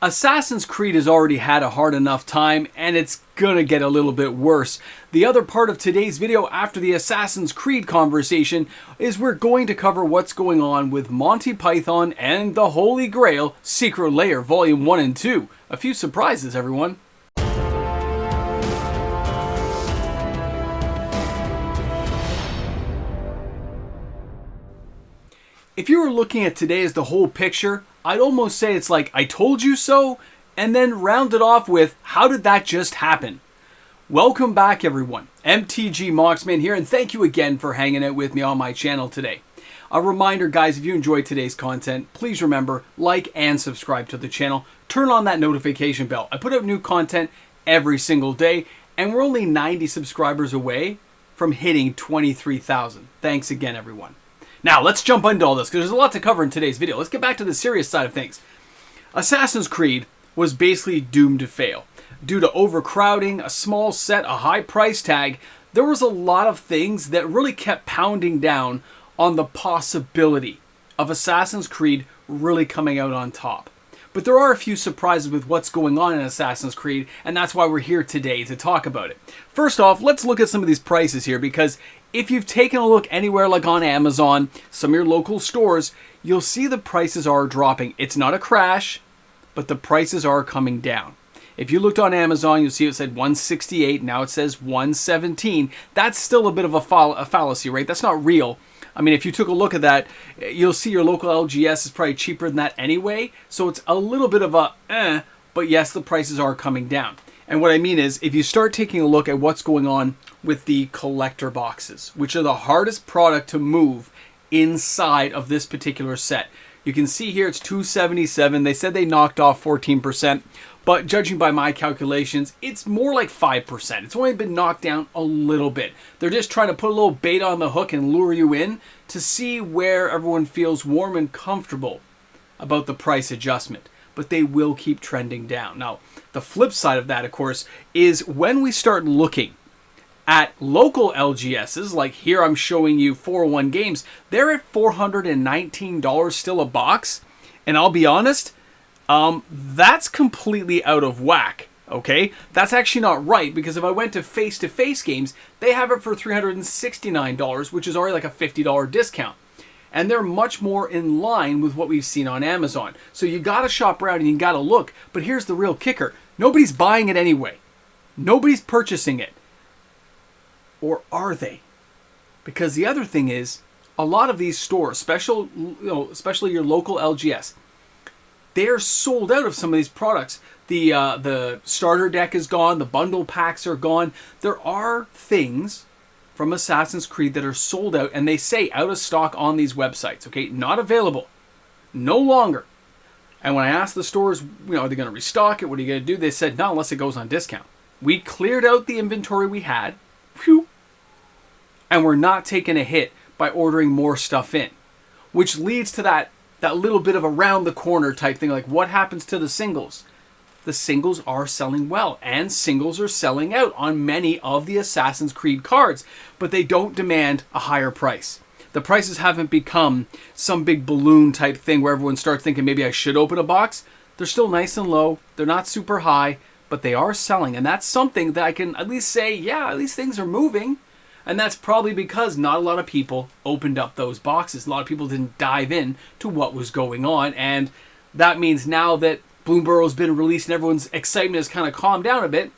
Assassin's Creed has already had a hard enough time, and it's gonna get a little bit worse. The other part of today's video after the Assassin's Creed conversation is we're going to cover what's going on with Monty Python and the Holy Grail Secret Lair Volume 1 and 2. A few surprises, everyone. If you were looking at today as the whole picture, I'd almost say it's like, I told you so, and then round it off with, how did that just happen? Welcome back, everyone. MTG Moxman here, and thank you again for hanging out with me on my channel today. A reminder, guys, if you enjoyed today's content, please remember, like and subscribe to the channel. Turn on that notification bell. I put out new content every single day, and we're only 90 subscribers away from hitting 23,000. Thanks again, everyone. Now, let's jump into all this, because there's a lot to cover in today's video. Let's get back to the serious side of things. Assassin's Creed was basically doomed to fail. Due to overcrowding, a small set, a high price tag, there was a lot of things that really kept pounding down on the possibility of Assassin's Creed really coming out on top. But there are a few surprises with what's going on in Assassin's Creed, and that's why we're here today to talk about it. First off, let's look at some of these prices here, because if you've taken a look anywhere like on Amazon, some of your local stores, you'll see the prices are dropping. It's not a crash, but the prices are coming down. If you looked on Amazon, you'll see it said 168, now it says 117. That's still a bit of a fallacy, right? That's not real. I mean, if you took a look at that, you'll see your local LGS is probably cheaper than that anyway. So it's a little bit of a but yes, the prices are coming down. And what I mean is, if you start taking a look at what's going on with the collector boxes, which are the hardest product to move inside of this particular set. You can see here it's $277. They said they knocked off 14%, but judging by my calculations, it's more like 5%. It's only been knocked down a little bit. They're just trying to put a little bait on the hook and lure you in to see where everyone feels warm and comfortable about the price adjustment. But they will keep trending down. Now, the flip side of that, of course, is when we start looking at local LGSs, like here I'm showing you 401 Games, they're at $419 still a box. And I'll be honest, that's completely out of whack, okay? That's actually not right, because if I went to face-to-face games, they have it for $369, which is already like a $50 discount. And they're much more in line with what we've seen on Amazon. So you gotta shop around and you gotta look. But here's the real kicker. Nobody's buying it anyway. Nobody's purchasing it. Or are they? Because the other thing is, a lot of these stores, especially your local LGS, they're sold out of some of these products. The starter deck is gone. The bundle packs are gone. There are things from Assassin's Creed that are sold out, and they say out of stock on these websites, okay? Not available. No longer. And when I asked the stores, are they going to restock it? What are you going to do? They said, no, unless it goes on discount. We cleared out the inventory we had. Whew. And we're not taking a hit by ordering more stuff in. Which leads to that little bit of around the corner type thing, like what happens to the singles? The singles are selling well, and singles are selling out on many of the Assassin's Creed cards, but they don't demand a higher price. The prices haven't become some big balloon type thing where everyone starts thinking maybe I should open a box. They're still nice and low. They're not super high, but they are selling, and that's something that I can at least say, yeah, at least things are moving. And that's probably because not a lot of people opened up those boxes. A lot of people didn't dive in to what was going on, and that means now that Bloomburrow's been released and everyone's excitement has kind of calmed down a bit,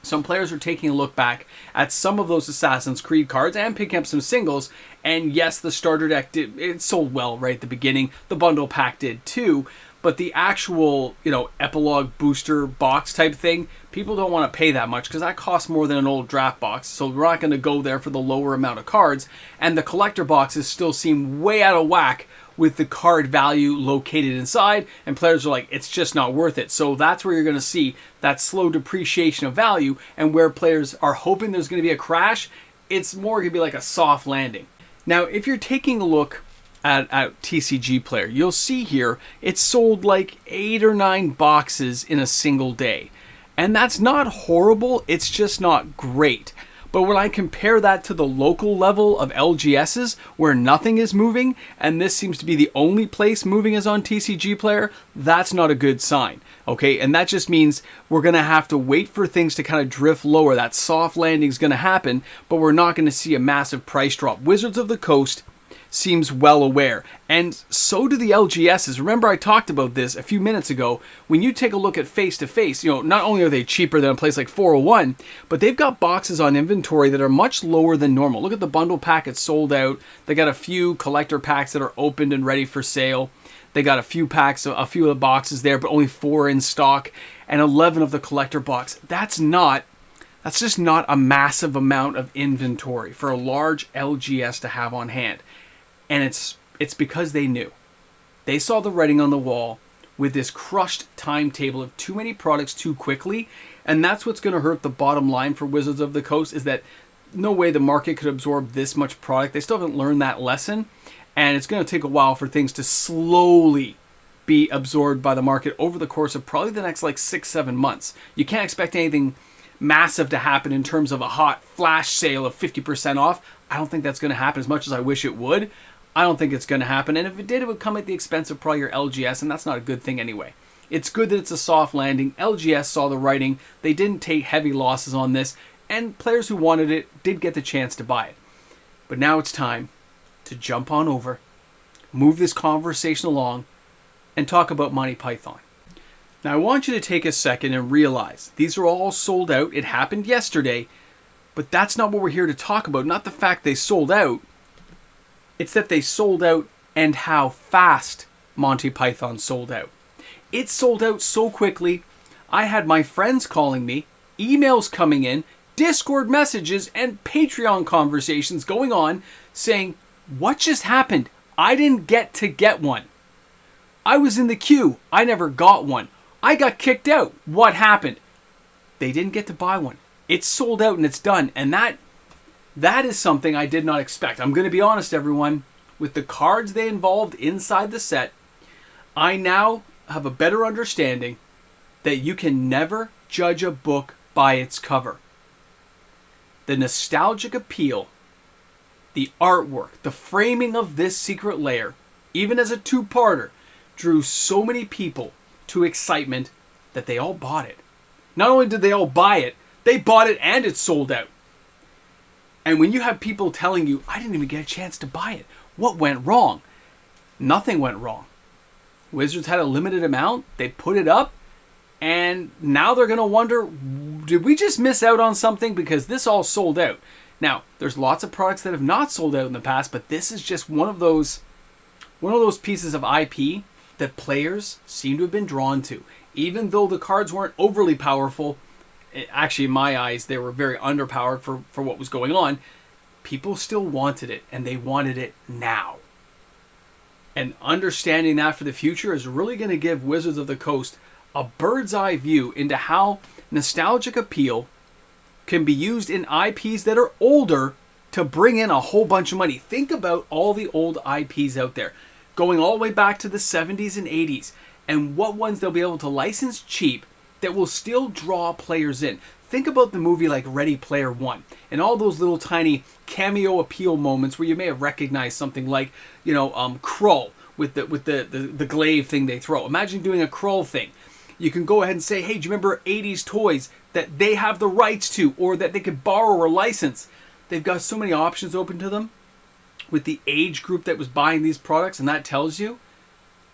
some players are taking a look back at some of those Assassin's Creed cards and picking up some singles. And yes, the starter deck it sold well right at the beginning. The bundle pack did too. But the actual, epilogue booster box type thing, people don't want to pay that much because that costs more than an old draft box. So we're not going to go there for the lower amount of cards. And the collector boxes still seem way out of whack with the card value located inside, and players are like, it's just not worth it. So that's where you're going to see that slow depreciation of value, and where players are hoping there's going to be a crash, it's more going to be like a soft landing. Now, if you're taking a look at TCG Player, you'll see here it's sold like 8 or 9 boxes in a single day. And that's not horrible, it's just not great. But when I compare that to the local level of LGSs where nothing is moving, and this seems to be the only place moving is on TCG Player, that's not a good sign. Okay, and that just means we're going to have to wait for things to kind of drift lower. That soft landing is going to happen, but we're not going to see a massive price drop. Wizards of the Coast seems well aware, and so do the LGSs. Remember, I talked about this a few minutes ago. When you take a look at face-to-face, not only are they cheaper than a place like 401, but they've got boxes on inventory that are much lower than normal. Look at the bundle pack, it's sold out. They got a few collector packs that are opened and ready for sale. They got a few packs, a few of the boxes there, but only 4 in stock, and 11 of the collector box. That's just not a massive amount of inventory for a large LGS to have on hand. And it's because they knew. They saw the writing on the wall with this crushed timetable of too many products too quickly, and that's what's going to hurt the bottom line for Wizards of the Coast, is that no way the market could absorb this much product. They still haven't learned that lesson, and it's going to take a while for things to slowly be absorbed by the market over the course of probably the next 6-7 months. You can't expect anything massive to happen in terms of a hot flash sale of 50% off. I don't think that's going to happen, as much as I wish it would. I don't think it's going to happen, and if it did, it would come at the expense of probably your LGS, and that's not a good thing anyway. It's good that it's a soft landing. LGS saw the writing. They didn't take heavy losses on this, and players who wanted it did get the chance to buy it. But now it's time to jump on over, move this conversation along, and talk about Monty Python. Now, I want you to take a second and realize these are all sold out. It happened yesterday, but that's not what we're here to talk about. Not the fact they sold out. It's that they sold out and how fast Monty Python sold out. It sold out so quickly, I had my friends calling me, emails coming in, Discord messages, and Patreon conversations going on saying, "What just happened? I didn't get one. I was in the queue. I never got one. I got kicked out. What happened?" They didn't get to buy one. It's sold out and it's done. And that is something I did not expect. I'm going to be honest, everyone. With the cards they involved inside the set, I now have a better understanding that you can never judge a book by its cover. The nostalgic appeal, the artwork, the framing of this secret lair, even as a two-parter, drew so many people to excitement that they all bought it. Not only did they all buy it, they bought it and it sold out. And when you have people telling you, "I didn't even get a chance to buy it. What went wrong?" Nothing went wrong. Wizards had a limited amount. They put it up. And now they're going to wonder, did we just miss out on something? Because this all sold out. Now, there's lots of products that have not sold out in the past, but this is just one of those pieces of IP that players seem to have been drawn to. Even though the cards weren't overly powerful, actually, in my eyes, they were very underpowered for what was going on. People still wanted it, and they wanted it now. And understanding that for the future is really going to give Wizards of the Coast a bird's eye view into how nostalgic appeal can be used in IPs that are older to bring in a whole bunch of money. Think about all the old IPs out there, going all the way back to the 70s and 80s, and what ones they'll be able to license cheap that will still draw players in. Think about the movie like Ready Player One and all those little tiny cameo appeal moments where you may have recognized something like, Krull with the glaive thing they throw. Imagine doing a Krull thing. You can go ahead and say, "Hey, do you remember 80s toys that they have the rights to or that they could borrow or license?" They've got so many options open to them with the age group that was buying these products, and that tells you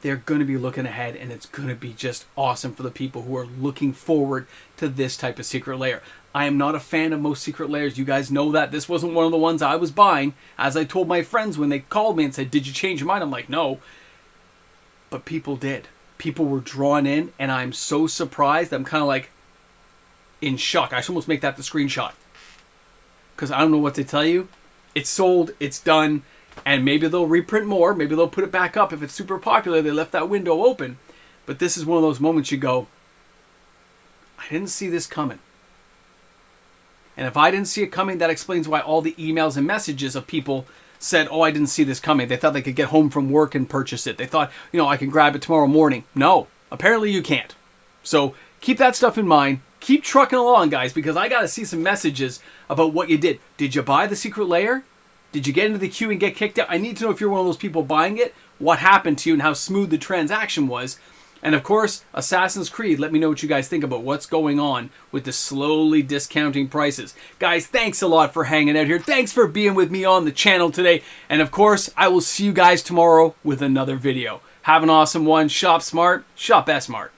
they're going to be looking ahead, and it's going to be just awesome for the people who are looking forward to this type of secret lair. I am not a fan of most secret lairs. You guys know that. This wasn't one of the ones I was buying. As I told my friends when they called me and said, "Did you change your mind?" I'm like, "No." But people did. People were drawn in, and I'm so surprised. I'm kind of like in shock. I should almost make that the screenshot, because I don't know what to tell you. It's sold. It's done. And maybe they'll reprint more. Maybe they'll put it back up. If it's super popular, they left that window open. But this is one of those moments you go, "I didn't see this coming." And if I didn't see it coming, that explains why all the emails and messages of people said, "Oh, I didn't see this coming." They thought they could get home from work and purchase it. They thought, I can grab it tomorrow morning. No, apparently you can't. So keep that stuff in mind. keep trucking along, guys, because I got to see some messages about what you did. Did you buy the secret layer? Did you get into the queue and get kicked out? I need to know if you're one of those people buying it, what happened to you, and how smooth the transaction was. And of course, Assassin's Creed, let me know what you guys think about what's going on with the slowly discounting prices. Guys, thanks a lot for hanging out here. Thanks for being with me on the channel today. And of course, I will see you guys tomorrow with another video. Have an awesome one. Shop smart, shop S-Mart.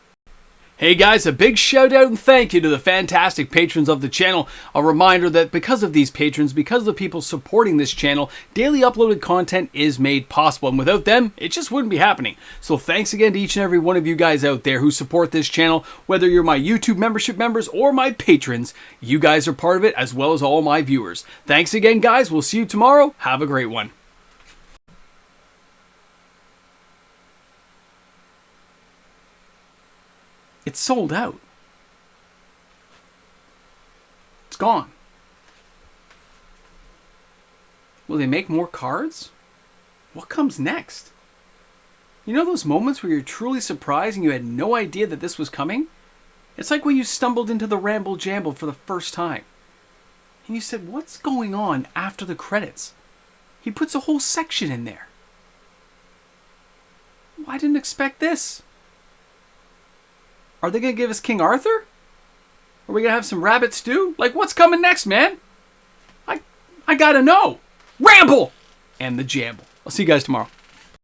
Hey guys, a big shout out and thank you to the fantastic patrons of the channel. A reminder that because of these patrons, because of the people supporting this channel, daily uploaded content is made possible. And without them, it just wouldn't be happening. So thanks again to each and every one of you guys out there who support this channel. Whether you're my YouTube membership members or my patrons, you guys are part of it as well as all my viewers. Thanks again, guys. We'll see you tomorrow. Have a great one. It's sold out. It's gone. Will they make more cards? What comes next? You know those moments where you're truly surprised and you had no idea that this was coming? It's like when you stumbled into the Ramble Jamble for the first time. And you said, what's going on after the credits? He puts a whole section in there. Well, I didn't expect this. Are they going to give us King Arthur? Are we going to have some rabbit stew? Like, what's coming next, man? I got to know. Ramble! And the Jamble. I'll see you guys tomorrow.